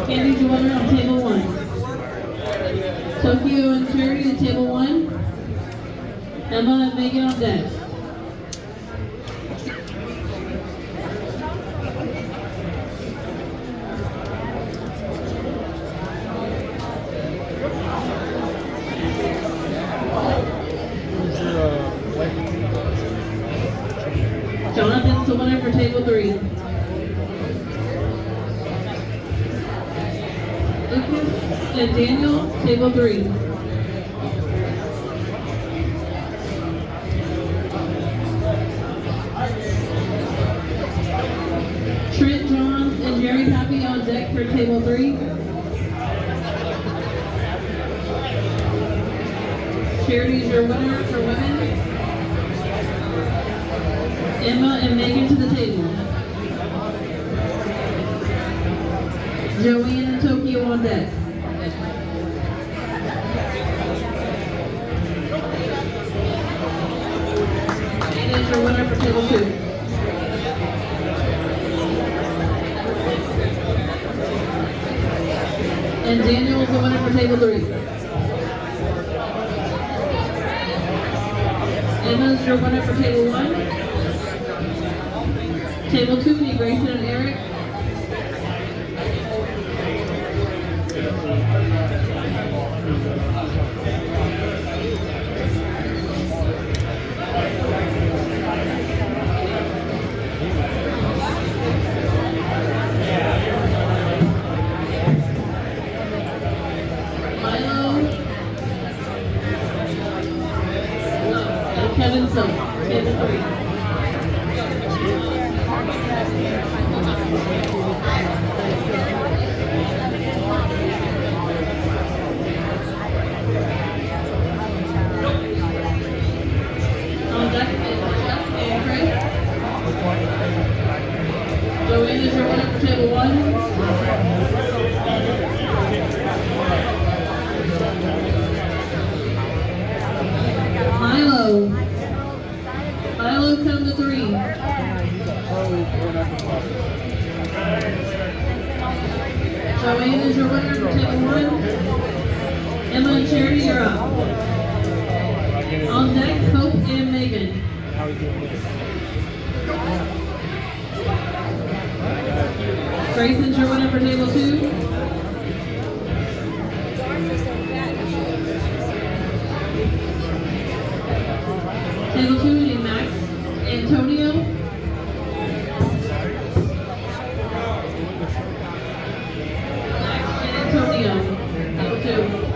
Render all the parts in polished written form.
Candy Joanna on table 1. Tokyo and Charity at table 1. Emma and Megan on deck. Jonathan's the winner for table 3. Lucas and Daniel, table 3. Trent, John, and Jerry Happy on deck for table 3. Charity is your winner for women. Emma and Megan to the table. Joanne and Tokyo on deck. Dana is your winner for table 2. And Daniel is the winner for table 3. Emma is your winner for table 1. Table 2, we need Grayson and Eric. Milo. And Kevin Silk, table 3. On deck is Jeff and Chris. Joanne is your winner for table 1. Milo come to 3. Joanne is your winner for table 1. Emma and Charity are up. On deck, Hope and Megan. Grayson's your winner for table 2. Table 2, we need Max Antonio. Max and Antonio, table 2.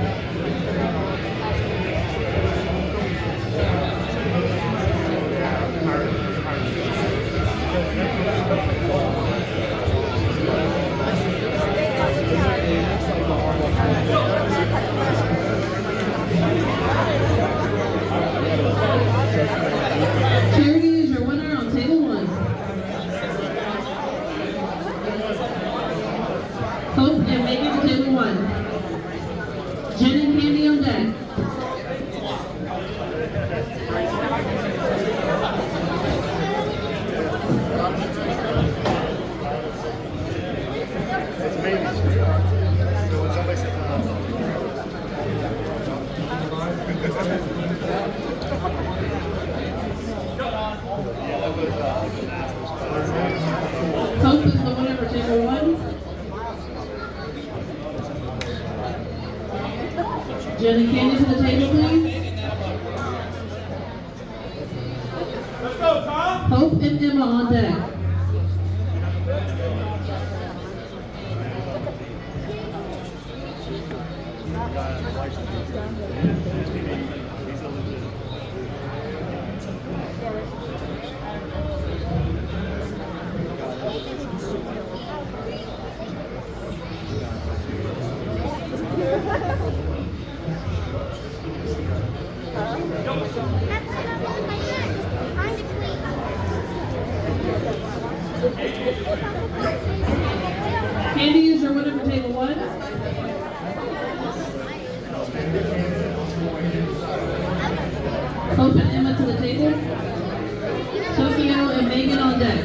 Charity is your winner on table 1. Hope and Megan to table 1. Jen and Candy on deck. Hope is the winner for table 1. Jen and Candy to the table, please. Let's go, Tom. Hope and Emma on deck. Hey, Candy is your winner for table 1. Hope and Emma to the table. Tokyo and Megan on deck.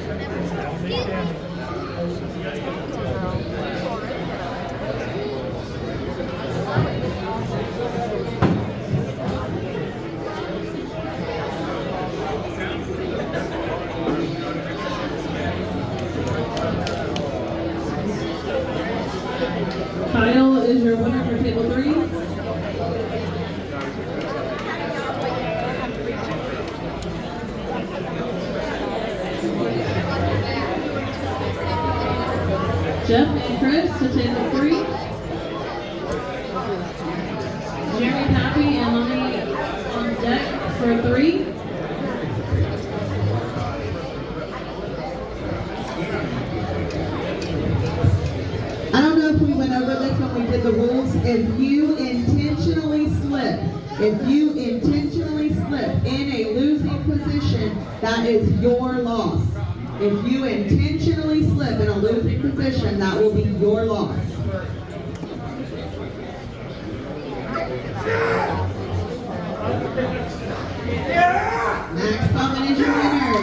Kyle is your winner for table 3. Jeff and Chris to table 3. Jeremy, Pappy, and Lonnie on deck for 3. I don't know if we went over this when we did the rules. If you intentionally slip in a losing position, that is your loss. If you intentionally slip in a losing position, that will be your loss. Max Common is your winner.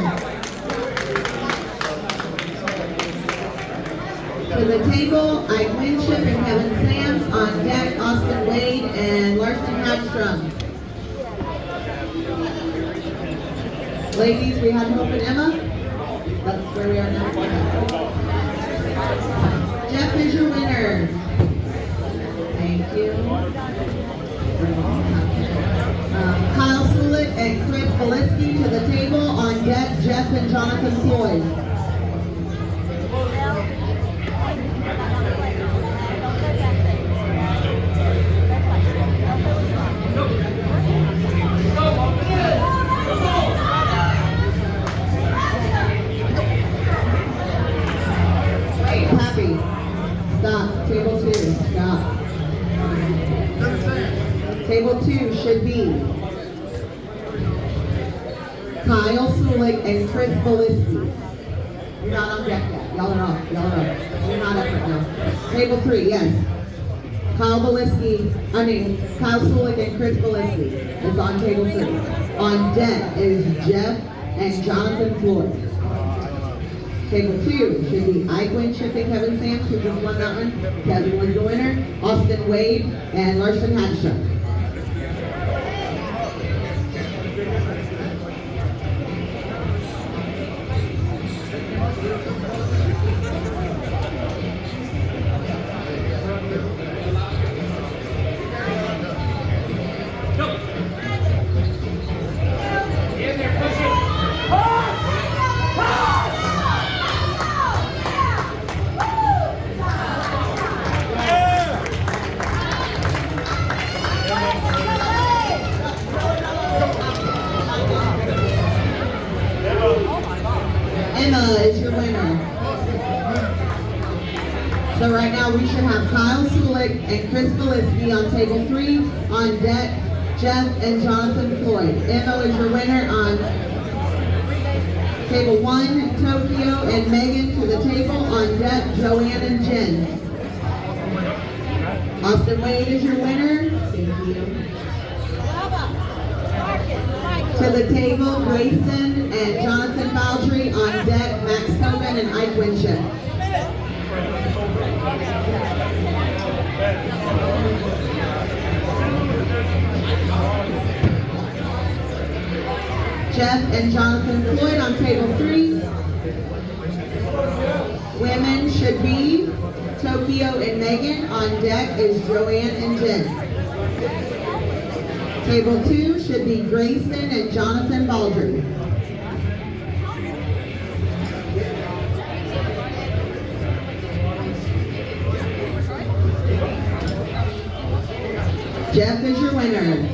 To the table, Ike Winship and Kevin Sams. On deck, Austin Wade and Larson Hadstrom. Ladies, we had Hope and Emma. That's where we are now. Jeff is your winner. Thank you. Kyle Sulik and Chris Beliski to the table. On deck, Jeff and Jonathan Floyd. Stop. Table 2. Stop. Table 2 should be Kyle Sulik and Chris Beliski. You're not on deck yet. Y'all are off. Y'all are off. You're not up right now. Table 3, yes. Kyle Sulik and Chris Beliski is on table 3. On deck is Jeff and Jonathan Floyd. Table 2 should be Ike Winship and Kevin Sams, who just won that one. Kevin was the winner. Austin Wade and Larson Hadstrom. Emma is your winner. So right now we should have Kyle Sulik and Chris Beliski on table 3. On deck, Jeff and Jonathan Floyd. Emma is your winner. On table 1, Tokyo and Megan to the table. On deck, Joanne and Jen. Austin Wade is your winner. Thank you. To the table, Grayson and Jonathan Baldry. On deck, Max Coben and Ike Winship. Jeff and Jonathan Floyd on table 3. Women should be Tokyo and Megan. On deck is Joanne and Jen. Table 2 should be Grayson and Jonathan Baldry. Jeff is your winner.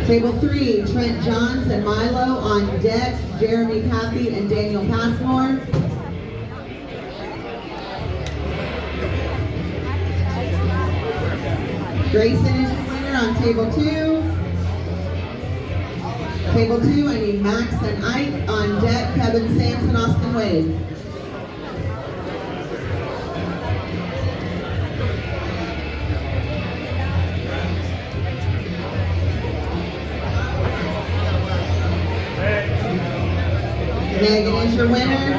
Table 3, Trent Johns and Milo. On deck, Jeremy Pappy and Daniel Passmore. Grayson is your winner on table 2. Table 2, I need Max and Ike. On deck, Kevin Sampson, Austin Wade. Megan is your winner.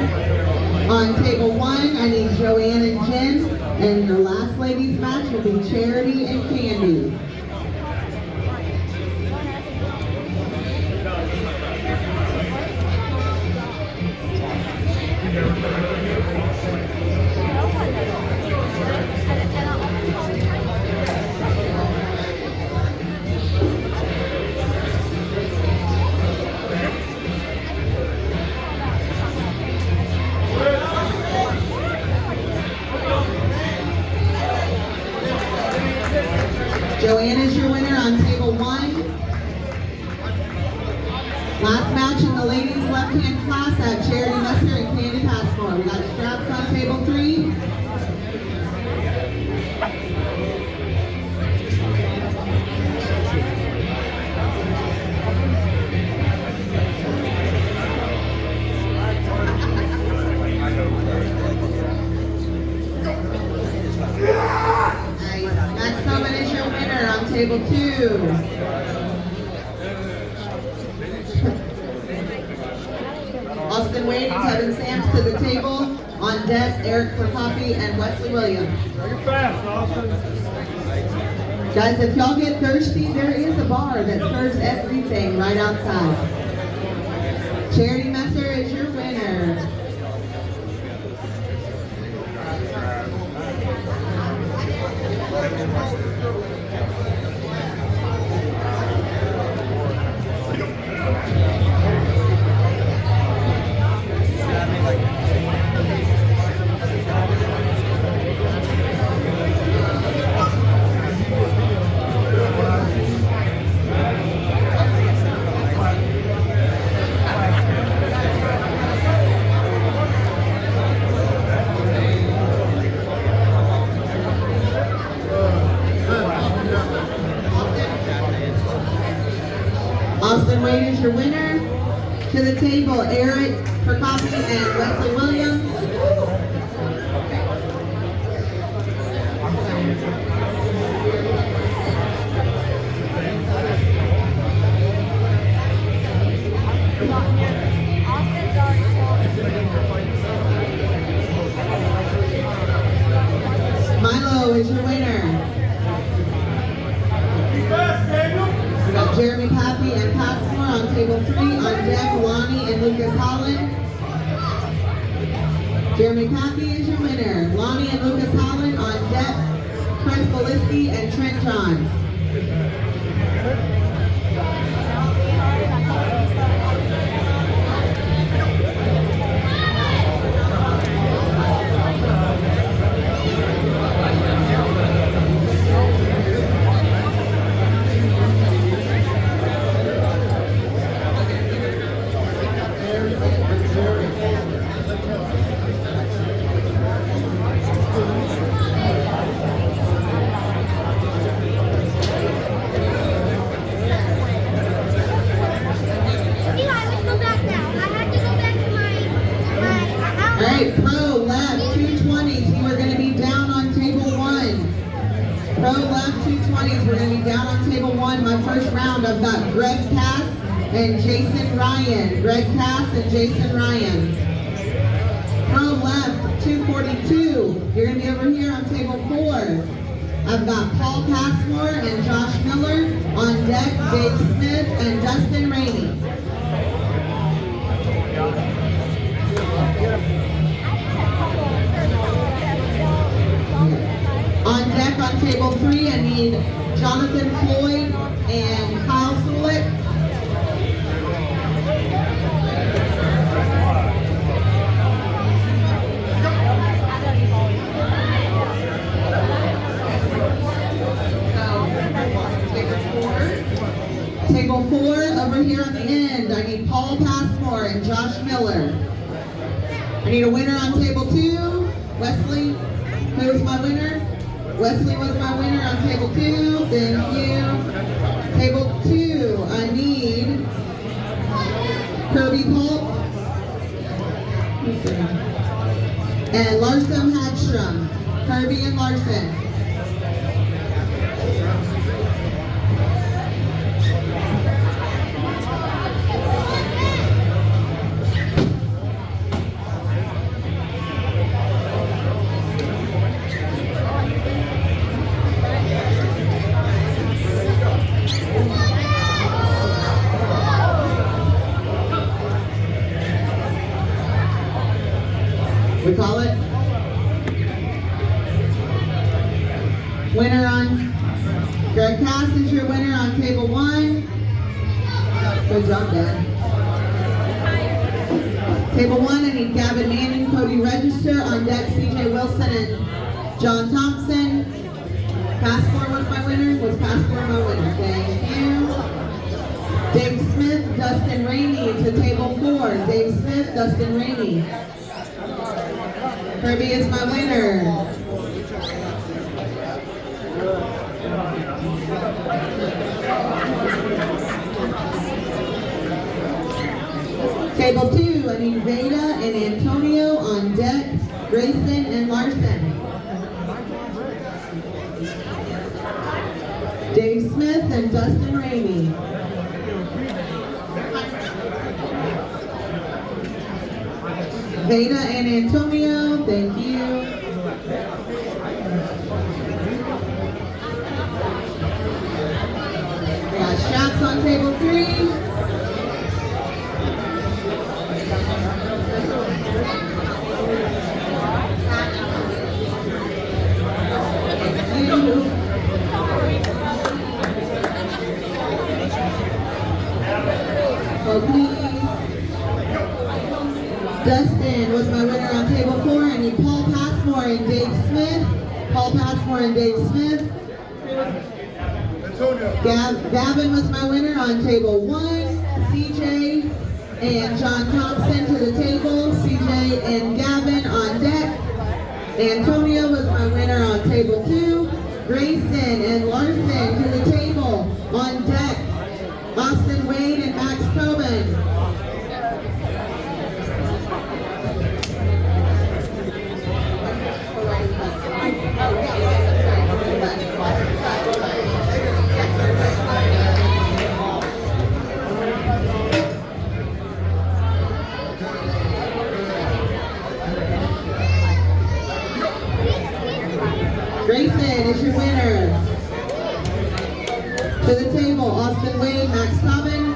On table 1, I need Joanne and Jen. And the last ladies match will be Charity and Candy. Joanne is your winner on table 1. Last match in the ladies' left-hand class at Charity Messer and Candy Passmore. We got straps on table 3. Table 2. Austin Wade and Kevin Sams to the table. On deck, Eric Procopi and Wesley Williams. You're fast, Austin. Guys, if y'all get thirsty, there is a bar that serves everything right outside. Charity Messer is your winner. Austin Wade is your winner. To the table, Eric Procopi and Wesley Williams. Milo is your winner. We got Jeremy Pappy and Passmore on table 3. On deck, Lonnie and Lucas Holland. Jeremy Pappy is your winner. Lonnie and Lucas Holland on deck, Chris Beliski and Trent Johns. Alright, pro left 220s, you are going to be down on table 1. Pro left 220s, we're going to be down on table 1. My first round, I've got Greg Cass and Jason Ryan. Greg Cass and Jason Ryan. Pro left 242, you're going to be over here on table 4. I've got Paul Passmore and Josh Miller. On deck, Dave Smith and Dustin Rainey. On deck on table 3, I need Jonathan Floyd and Kyle Sulik. Table 4, over here on the end, I need Paul Passmore and Josh Miller. I need a winner on table 2, Wesley. Who was my winner? Wesley was my winner on table 2. Thank you. Table 2, I need Kirby Polk. And Larson Hagstrom. Kirby and Larson. We call it. Winner on, Greg Cass is your winner on table 1. Good job, Dad. Table 1, I need Gavin Manning, Cody Register. On deck, CJ Wilson and John Thompson. Passport was my winner. Was Passport my winner? Thank you. Dave Smith, Dustin Rainey to table 4. Dave Smith, Dustin Rainey. Kirby is my winner. Table 2, I need Veda and Antonio. On deck, Grayson and Larson. Dave Smith and Dustin Rainey. Veda and Antonio, thank you. We got straps on table 3. So please. Dustin was my winner on table 4. I need Paul Passmore and Dave Smith. Paul Passmore and Dave Smith. Gavin was my winner on table 1. CJ and John Thompson to the table. CJ and Gavin on deck. Antonio was my winner on table 2. Grayson and Larson to the table. On deck, Austin Wade and Max Tobin. Grayson is your winner. To the table, Austin Wade, Max Tobin.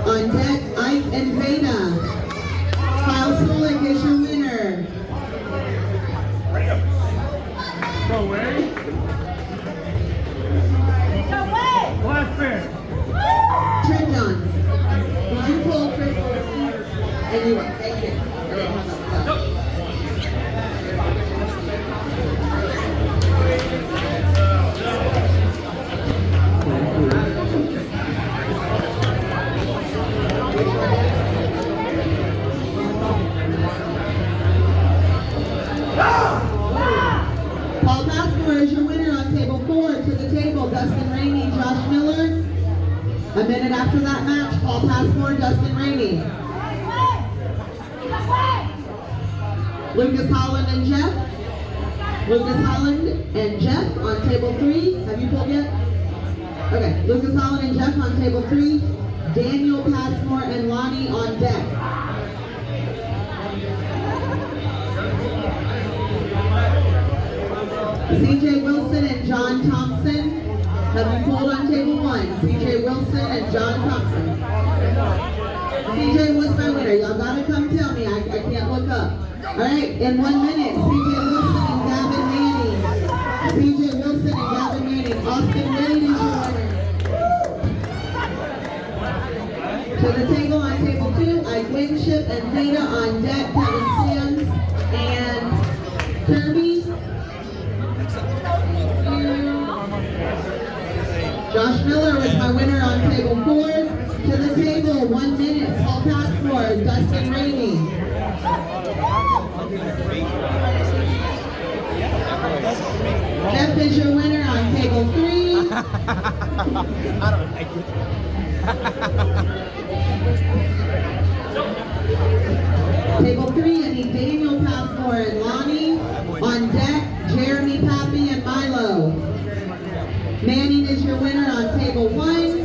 On deck, Ike and Veda. Kyle Solik is your winner. Go away. Last pair. Trent John. Did you pull Chris? And you won. Thank you. Paul Passmore is your winner on table 4. To the table, Dustin Rainey, Josh Miller. A minute after that match, Paul Passmore, Dustin Rainey. Lucas Holland and Jeff. Lucas Holland and Jeff on table 3. Have you pulled yet? Okay, Lucas Holland and Jeff on table 3. Daniel Passmore and Lonnie on deck. CJ Wilson and John Thompson. Have you pulled on table 1? CJ Wilson and John Thompson. CJ was my winner. Y'all gotta come tell me. I can't look up. Alright, in 1 minute, CJ Wilson and Gavin Manning. CJ Wilson and Gavin Manning. Austin Wade is your winner. To the table on table 2, Ike Wingship and Veda. On deck, Kevin Sands and Kirby. Josh Miller was my winner on table 4. To the table, 1 minute, Paul Passmore, Dustin Rainey. Jeff is your winner on table 3. I don't like it. Table 3, I need Daniel Passmore and Lonnie. On deck, Jeremy Pappy and Milo. Manning is your winner on table 1.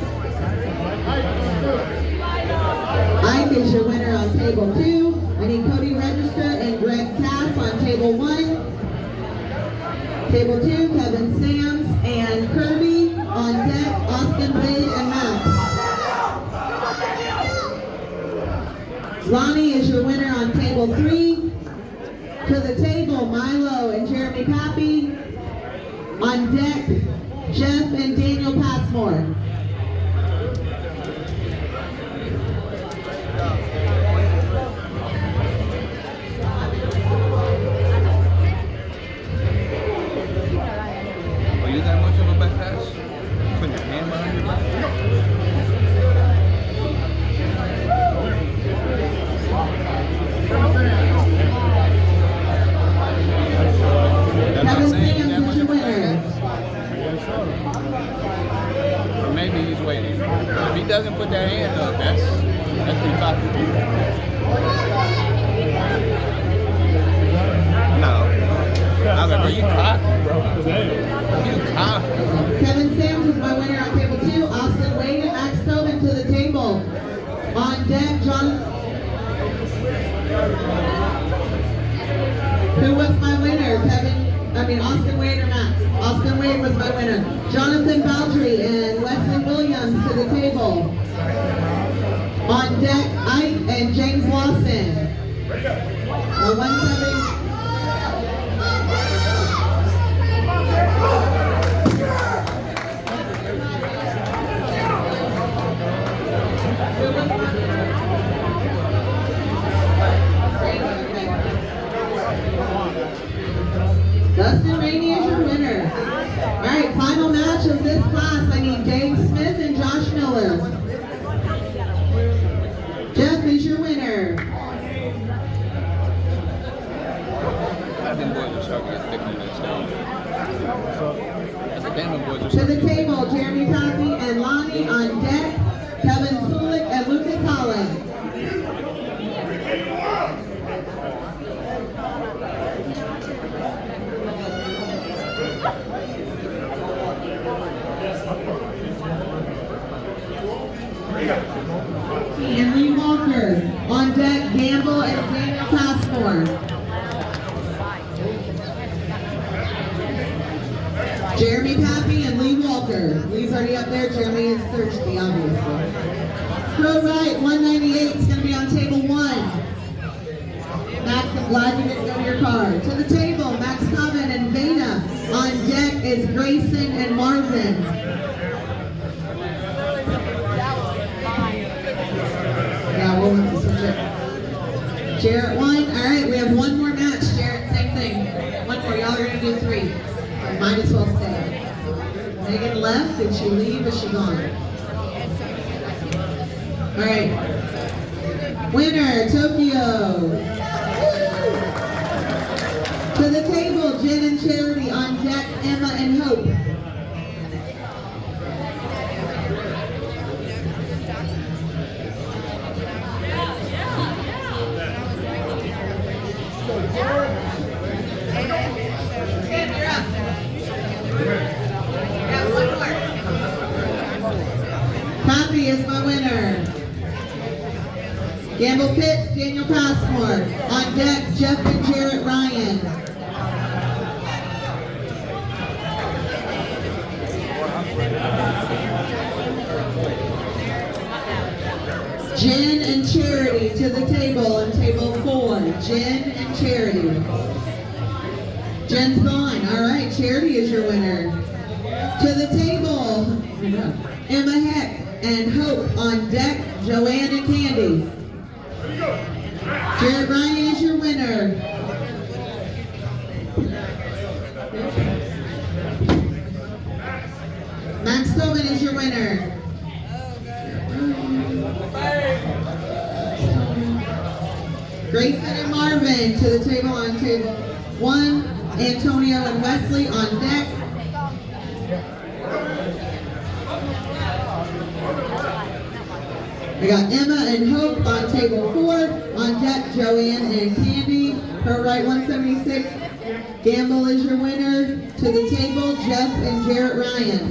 Ike is your winner on table 2. I need Cody Register and Greg Cass on table 1. Table 2, Kevin Sams and Kirby. On deck, Austin Wade and Max. Lonnie is your winner on table 3. To the table, Milo and Jeremy Pappy. On deck, Jeff and Daniel Passmore. Are you that much of a badass? Putting your hand behind your back? Kevin Sams is your winner. Or maybe he's waiting. If he doesn't put that hand up, that's pretty cocky. No. I was like, bro, you cocky, bro. You cocky. Kevin Sams is my winner on table 2. Austin Wade and Max Tobin to the table. On deck, Who was my winner? Austin Wade or Max? Austin Wade was my winner. Jonathan Baldry and Wesley Williams to the table. On deck, Ike and James Lawson. 170. Dustin Rainey is your winner. All right, final match of this class. I need Dave Smith and Josh Miller. Jeff is your winner. Them boys are starting to get thick on that stuff. Them boys are To the table, Jeremy Pappy and Lonnie. On deck, Kevin Sulik and Lucas Holland. And Lee Walker. On deck, Gamble and Daniel Passmore. Jeremy Pappy and Lee Walker. Lee's already up there. Jeremy is thirsty, obviously. Pro right, 198 is going to be on table 1. Max, I'm glad you didn't go to your car. To the table, Max Coven and Veda. On deck is Grayson and Marvin. Yeah, we'll have to switch it. Jarrett won. All right, we have one more match. Jarrett, same thing. One more. Y'all are going to do 3. Might as well stay. Megan left. Did she leave? Is she gone? All right. Winner, Tokyo. To the table, Jen and Charity. On deck, Emma and Hope. Pappy is my winner. Gamble Pitts, Daniel Passmore. On deck, Jeff and Jarrett Ryan. Jen and Charity to the table on table 4. Jen and Charity. Jen's gone. All right, Charity is your winner. To the table, Emma Heck and Hope. On deck, Joanne and Candy. Jared Ryan is your winner. Max Tobin is your winner. Grayson and Marvin to the table on table 1. Antonio and Wesley on deck. I got Emma and Hope on table 4. On deck, Joanne and Candy. Her right 176. Gamble is your winner. To the table, Jeff and Jarrett Ryan.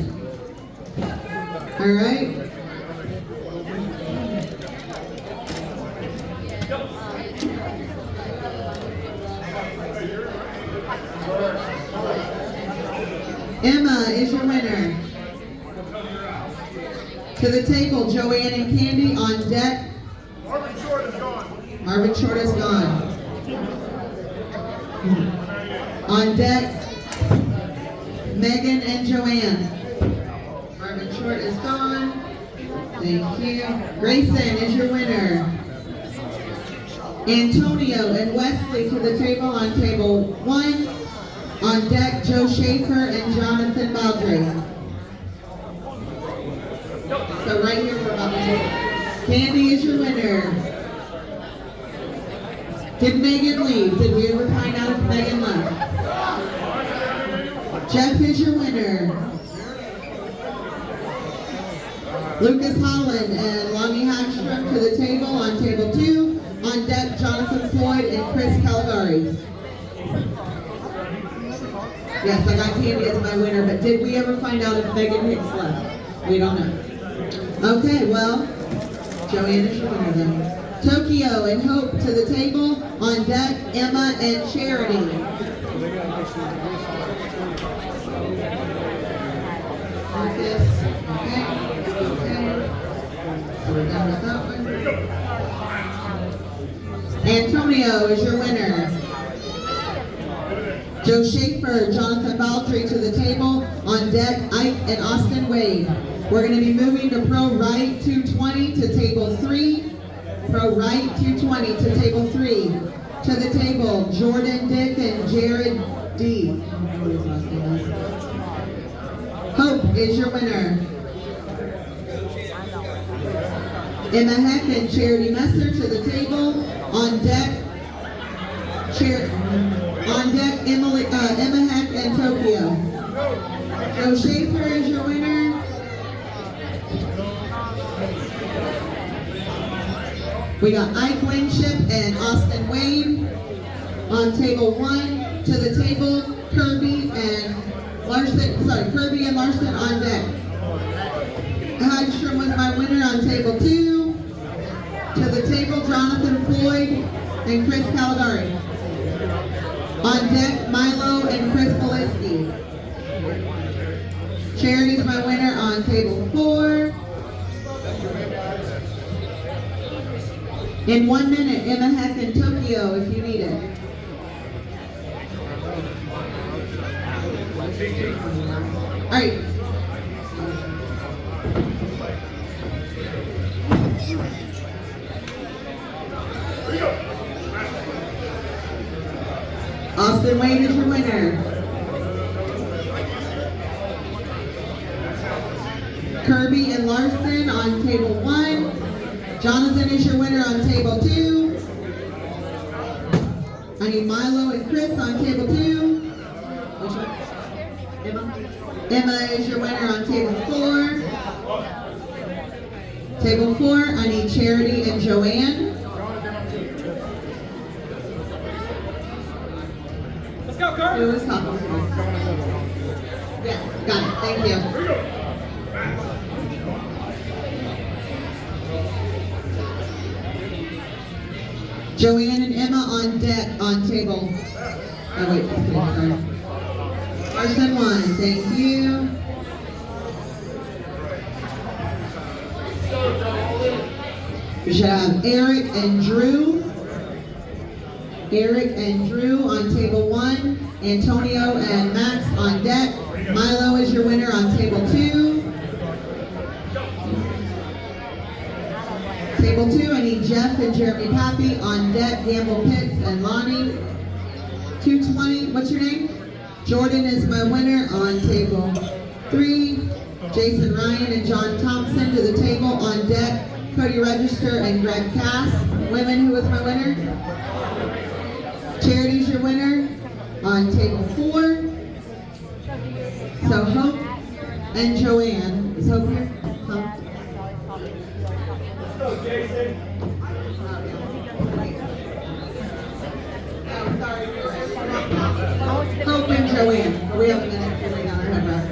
All right. Emma is your winner. To the table, Joanne and Candy. On deck, Marvin Short is gone. Marvin Short is gone. On deck, Megan and Joanne. Marvin Short is gone. Thank you. Grayson is your winner. Antonio and Wesley to the table on table 1. On deck, Joe Schaefer and Jonathan Baldry. So right here we're about to take. Candy is your winner. Did Megan leave? Did we ever find out if Megan left? Jeff is your winner. Lucas Holland and Lonnie Hagstrom to the table on table 2. On deck, Jonathan Floyd and Chris Caligari. Yes, I got Candy as my winner, but did we ever find out if Megan Hicks left? We don't know. Okay, well, Joanne is your winner then. Tokyo and Hope to the table. On deck, Emma and Charity. Marcus, okay. So we're done with that one. Antonio is your winner. Joe Schaefer, Jonathan Baldry to the table. On deck, Ike and Austin Wade. We're going to be moving to Pro Right 220 to table 3. Pro Right 220 to table 3. To the table, Jordan Dick and Jared D. Hope is your winner. Emma Heck and Charity Messer to the table. On deck, Emma Heck and Tokyo. Joe Schaefer is your winner. We got Ike Winship and Austin Wade on table 1. To the table, Kirby and Larson on deck. Hagstrom was my winner on table 2. To the table, Jonathan Floyd and Chris Caligari. On deck, Milo and Chris Polisky. Charity's my winner on table 4. In 1 minute, Emma Heck and Tokyo if you need it. All right. Austin Wade is your winner. Kirby and Larson on table 1. Jonathan is your winner on table 2. I need Milo and Chris on table 2. Which one? Emma is your winner on table 4. Table 4, I need Charity and Joanne. Let's go, Carter. Who is talking? Yes, got it. Thank you. Joanne and Emma on deck on table. Oh wait, sorry. Larson 1, thank you. We should have Eric and Drew. Eric and Drew on table 1. Antonio and Max on deck. Milo is your winner on table 2. Table 2, I need Jeff and Jeremy Pappy on deck. Gamble Pitts and Lonnie. 220, what's your name? Jordan is my winner on table 3. Jason Ryan and John Thompson to the table on deck. Cody Register and Greg Cass. Women, who was my winner? Charity's your winner on table 4. So Hope and Joanne. Is Hope here? Hope. Hope and Joanne. We have a minute to lay down our headrest.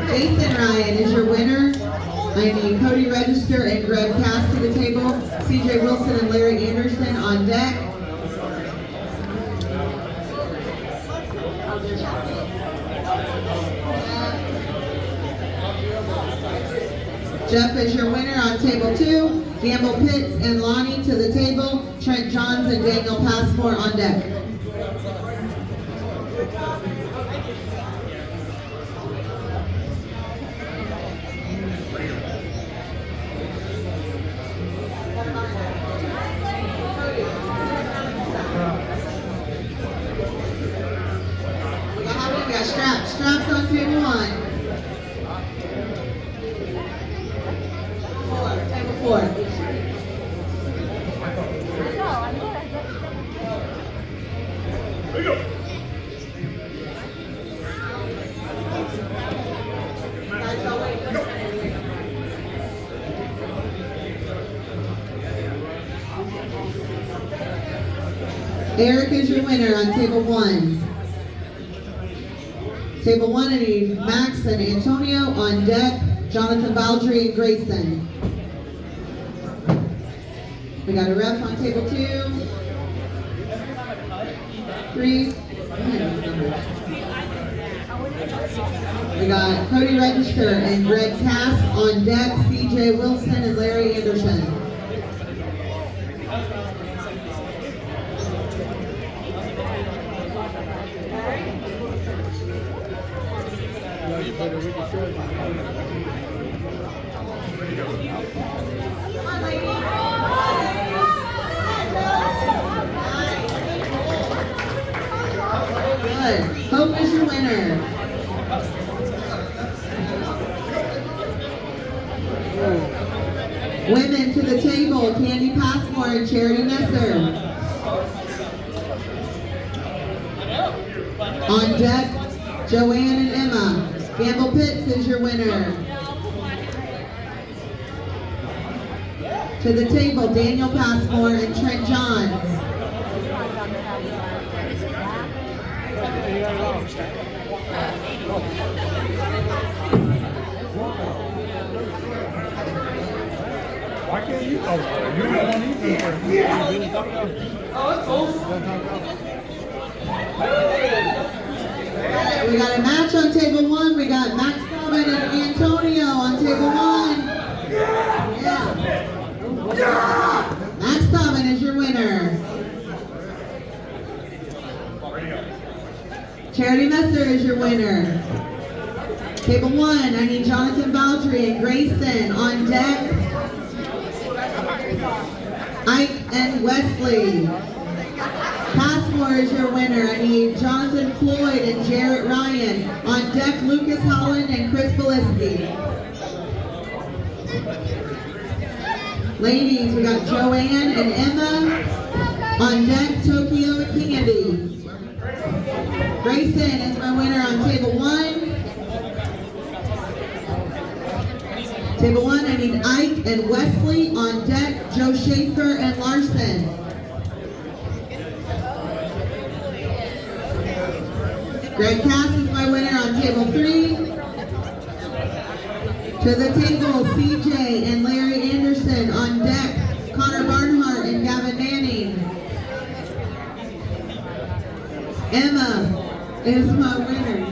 Jason Ryan is your winner. I need Cody Register and Greg Cass to the table. CJ Wilson and Larry Anderson on deck. Jeff is your winner on table 2. Gamble Pitts and Lonnie to the table. Trent Johns and Daniel Passmore on deck. We got straps on table 1. Table 4. There you go. Eric is your winner on table 1. Table 1, I need Max and Antonio on deck. Jonathan Baldry and Grayson. We got a ref on table 2. 3. We got Cody Register and Greg Cass on deck. CJ Wilson and Larry Anderson. Good. Hope is your winner. Women to the table, Candy Passmore and Charity Messer. On deck, Joanne and Emma. Gamble Pitts is your winner. To the table, Daniel Passmore and Trent Johns. Why can't you? Oh, you don't want to eat them. Oh, that's cool. We got a match on table 1. We got Max Tobin and Antonio on table 1. Yeah. Max Tobin is your winner. Charity Messer is your winner. Table 1, I need Jonathan Baldry and Grayson on deck. Ike and Wesley. Passmore is your winner. I need Jonathan Floyd and Jarrett Ryan. On deck, Lucas Holland and Chris Beliski. Ladies, we got Joanne and Emma. On deck, Tokyo and Candy. Grayson is my winner on table 1. Table 1, I need Ike and Wesley. On deck, Joe Schaefer and Larson. Greg Cass is my winner on table 3. To the table, CJ and Larry Anderson. On deck, Connor Barnhart and Gavin Manning. Emma is my winner.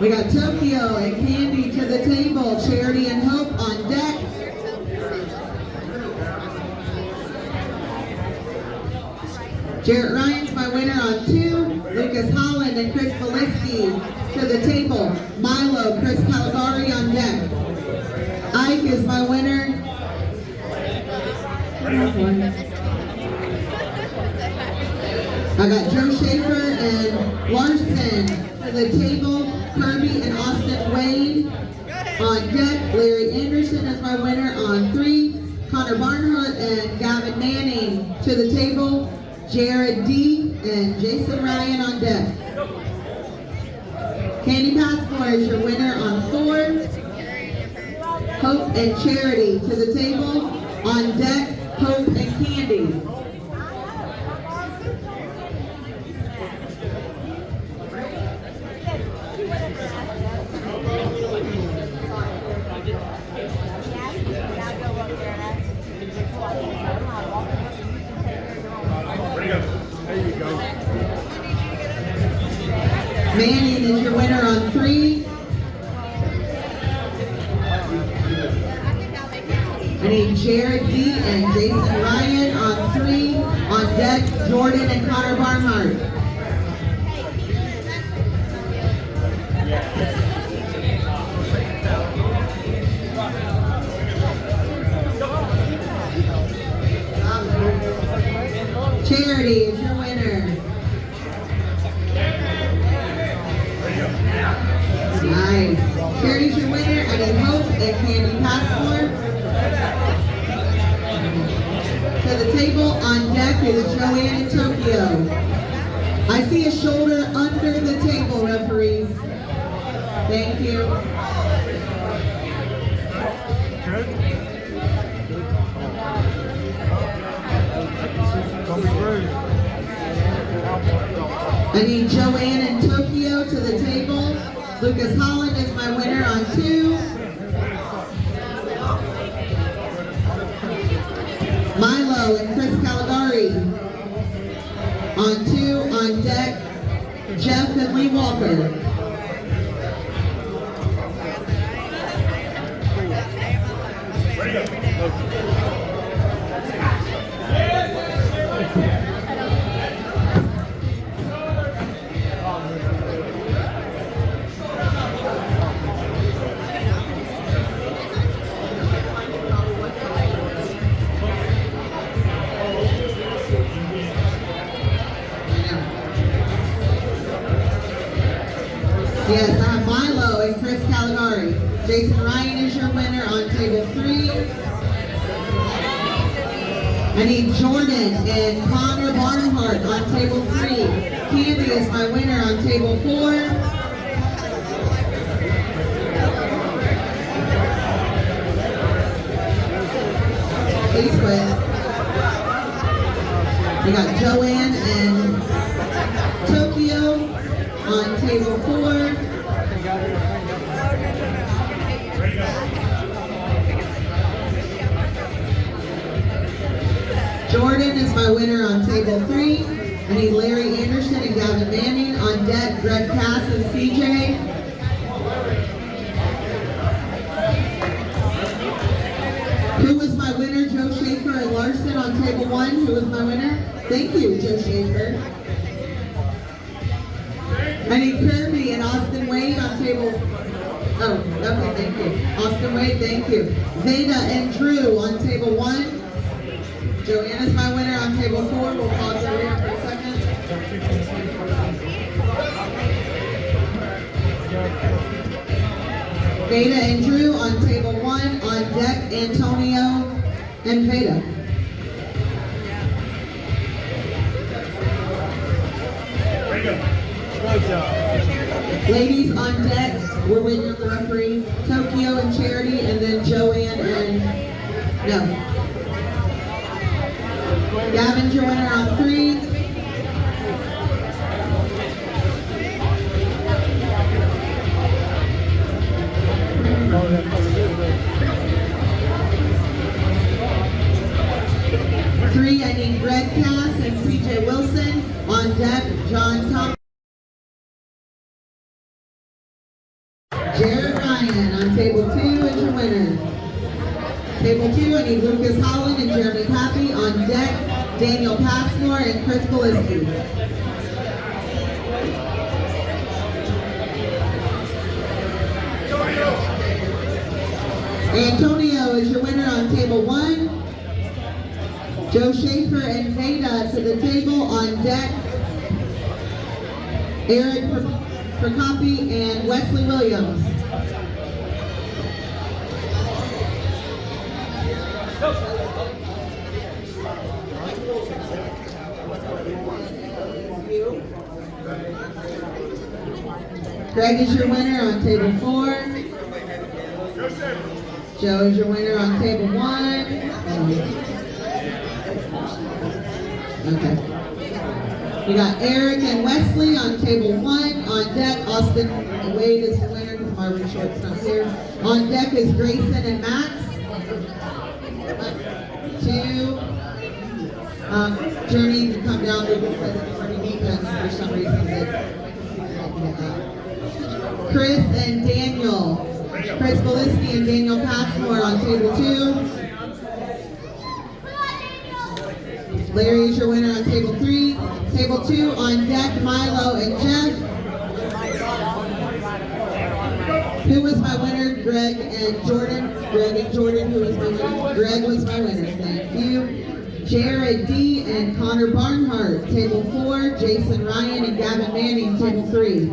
We got Tokyo and Candy to the table. Charity and Hope on deck. Jarrett Ryan's my winner on 2. Lucas Holland and Chris Beliski to the table. Milo, Chris Caligari on deck. Ike is my winner. I got Joe Schaefer and Larson to the table. Kirby and Austin Wade on deck. Larry Anderson is my winner on 3. Connor Barnhart and Gavin Manning to the table. Jared D and Jason Ryan on deck. Candy Passport is your winner on 4. Hope and Charity to the table. On deck, Hope and Candy. There you go. Manning is your winner on 3. I need Jared D and Jason Ryan on 3. On deck, Jordan and Connor Barnhart. Charity is your winner. Nice. Charity's your winner. I need Hope and Candy Passport. To the table on deck is Joanne in Tokyo. I see a shoulder under the table, referees. Thank you. Good. Don't be rude. I need Joanne in Tokyo to the table. Lucas Holland is my winner on 2. Milo and Chris Caligari on 2. On deck, Jeff and Lee Walker. Yes, I have Milo and Chris Caligari. Jason Ryan is your winner on table 3. I need Jordan and Connor Barnhart on table 3. Candy is my winner on table 4. Please quit. We got Joanne and Tokyo on table 4. Jordan is my winner on table 3. I need Larry Anderson and Gavin Manning. On deck, Greg Cass and CJ. Who was my winner? Joe Schaefer and Larson on table 1. Who was my winner? Thank you, Joe Schaefer. I need Kirby and Austin Wade on table. Oh, okay, thank you. Austin Wade, thank you. Veda and Drew on table 1. Joanna's my winner on table 4. We'll pause over here for a second. Veda and Drew on table 1. On deck, Antonio and Veda. Good job. Ladies on deck, we're waiting on the referee. Tokyo and Charity, and then Joanne and no. Gavin's your winner on 3. I need Greg Cass and CJ Wilson. On deck, John Thomas. Jared Ryan on table 2 is your winner. Table 2, I need Lucas Holland and Jeremy Pappy. On deck, Daniel Passmore and Chris Polisky. Antonio is your winner on table 1. Joe Schaefer and Veda to the table. On deck, Eric Procopi, and Wesley Williams. Greg is your winner on table 4. Joe is your winner on table 1. Okay. We got Eric and Wesley on table 1. On deck, Austin Wade is the winner because Marvin Short's not here. On deck is Grayson and Max. 2. Journey to come down because it's already defense for some reason. Chris and Daniel. Chris Beliski and Daniel Passmore on table 2. Larry is your winner on table 3. Table 2 on deck, Milo and Jeff. Who was my winner? Greg and Jordan. Greg and Jordan, who was my winner? Greg was my winner, thank you. Jared D. and Connor Barnhart, table 4. Jason Ryan and Gavin Manning, table 3.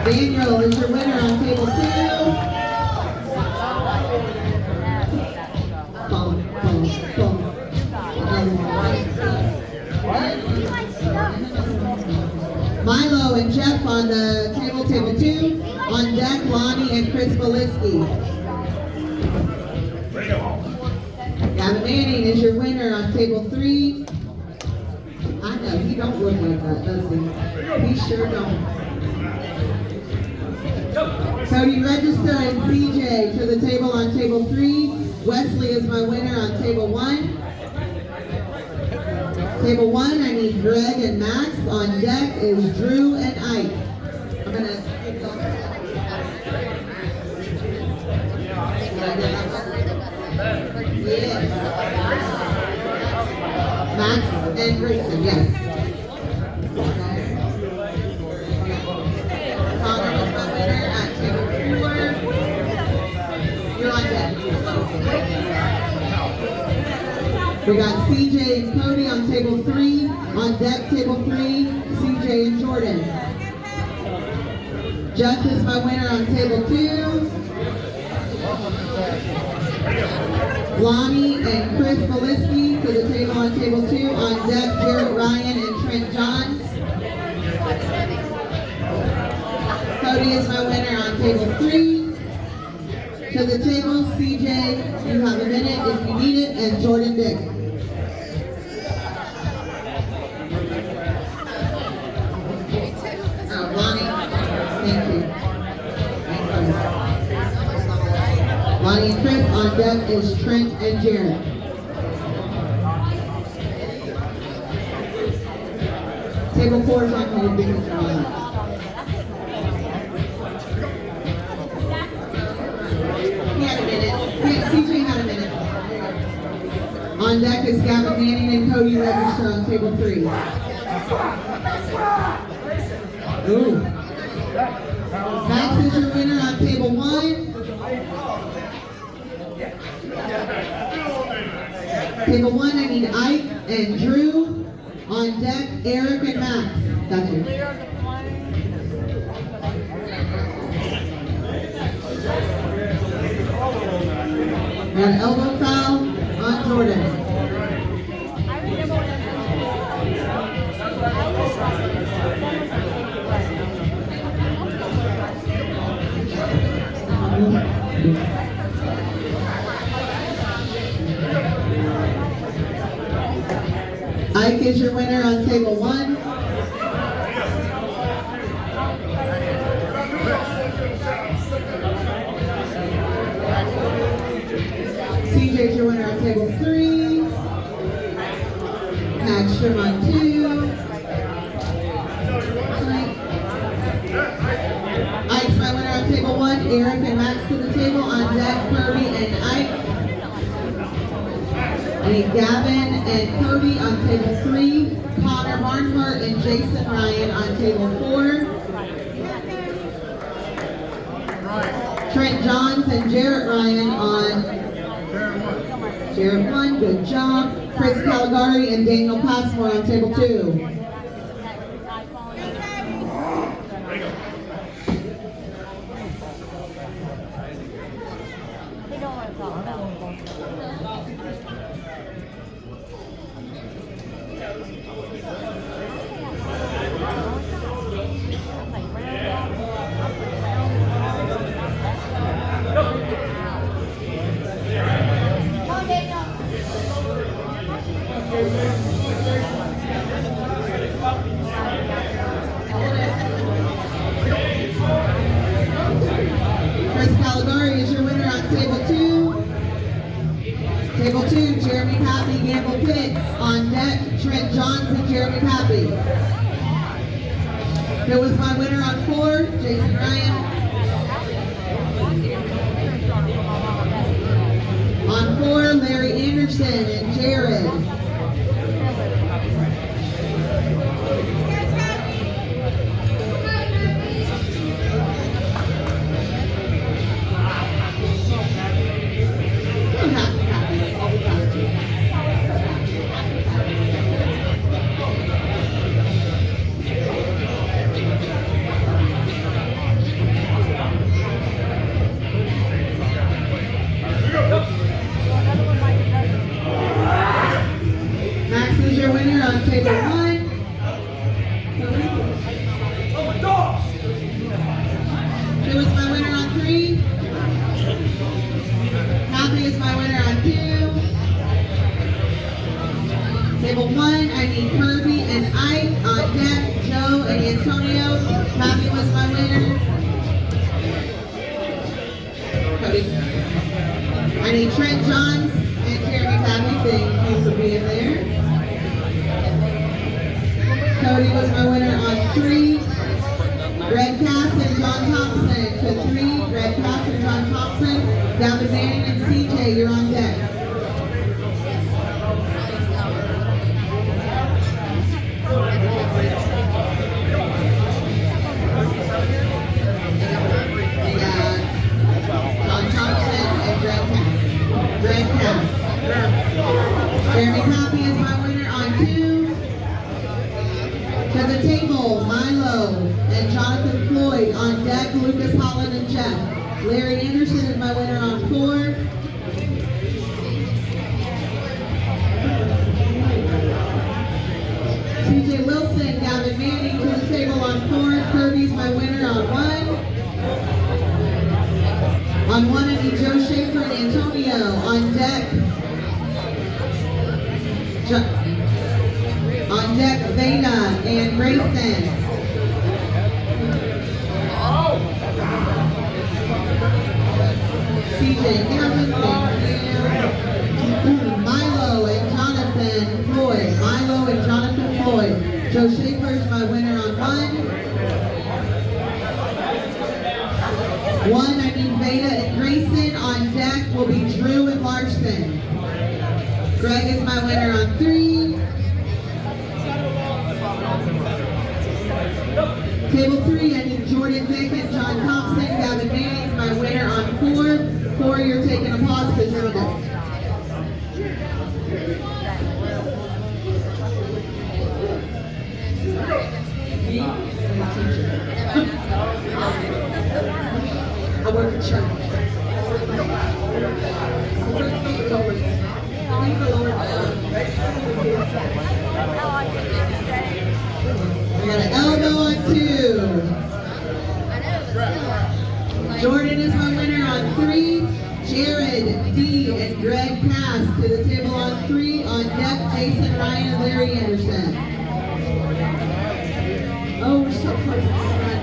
Daniel is your winner on table 2. Milo and Jeff on the table 2. On deck, Lonnie and Chris Beliski. Gavin Manning is your winner on table 3. I know, he don't look like that, does he? He sure don't. Cody Register and CJ to the table on table 3. Wesley is my winner on table 1. Table 1, I need Greg and Max. On deck is Drew and Ike. I'm gonna yes. Max and Grayson, yes. Connor is my winner at table 4. You're on deck. We got CJ and Cody on table 3. On deck, table 3, CJ and Jordan. Jeff is my winner on table 2. Lonnie and Chris Beliski to the table on table 2. On deck, Jared Ryan and Trent Johns. Cody is my winner on table 3. To the table, CJ, you have a minute if you need it, and Jordan Dick. Lonnie, thank you. Lonnie and Chris. On deck is Trent and Jared. Table 4 is on hold because you're on. He had a minute. CJ had a minute. On deck is Gavin Manning and Cody Register on table 3. Ooh. Max is your winner on table 1. Table 1, I need Ike and Drew. On deck, Eric and Max. Got you. Got elbow foul on Jordan. Ike is your winner on table 1. CJ is your winner on table 3. Max Strim on 2. Ike's my winner on table 1. Eric and Max to the table. On deck, Kirby and Ike. I need Gavin and Cody on table 3. Connor Barnhart Barnhart and Jason Ryan on table 4. Trent Johns and Jarrett Ryan on Jarrett 1. Good job. Chris Caligari and Daniel Passmore on table 2. Chris Caligari is your winner on table 2. Table 2, Jeremy Pappy, Gamble Pitts. On deck, Trent Johns and Jeremy Pappy. Who was my winner on 4? Jason Ryan. On 4, Larry Anderson and Jared. Max is your winner on table 1. Who is my winner on 3? Happy is my winner on 2. Table 1, I need Kirby and Ike. On deck, Joe and Antonio. Happy was my winner. Cody. I need Trent Johns and Jeremy Pappy. Thank you for being there. Cody was my winner on 3. Greg Cass and John Thompson to 3. Greg Cass and John Thompson. Gavin Manning and CJ, you're on deck. We got John Thompson and Greg Cass. Greg Cass. Jeremy Pappy is my winner on 2. To the table, Milo and Jonathan Floyd. On deck, Lucas Holland and Jeff. Larry Anderson is my winner on 4. CJ Wilson, Gavin Manning to the table on 4. Kirby's my winner on 1. On 1, I need Joe Schaefer and Antonio. On deck, Veda and Grayson. CJ Gavin, thank you. Milo and Jonathan Floyd. Milo and Jonathan Floyd. Joe Schaefer's my winner on 1. 1, I need Veda and Grayson. On deck will be Drew and Larson. Greg is my winner on 3. Table 3, I need Jordan Vick and John Thompson. Gavin Manning is my winner on 4. 4, you're taking a pause because you're on deck. I work at church. I got an elbow on 2. Jordan is my winner on 3. Jared D and Greg Cass to the table on 3. On deck, Jason Ryan and Larry Anderson. Oh, we're so close to the front.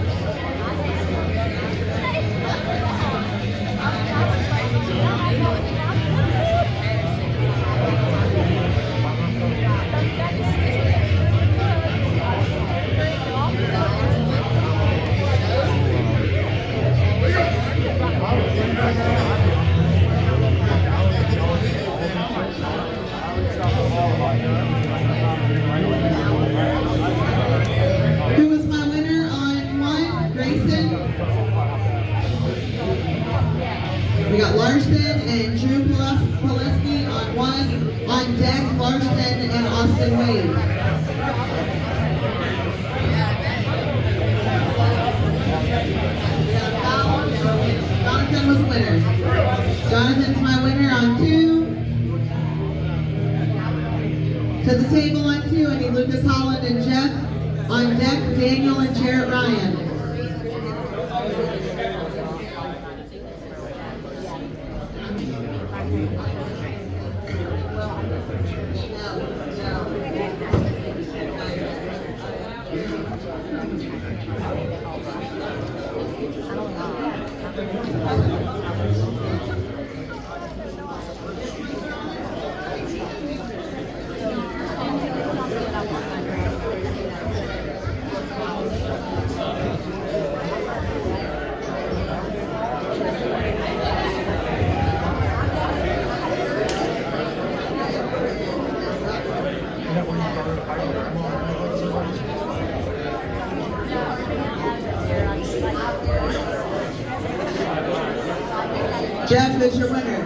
To the table on 2, I need Lucas Holland and Jeff. On deck, Daniel and Jarrett Ryan. Jeff is your winner.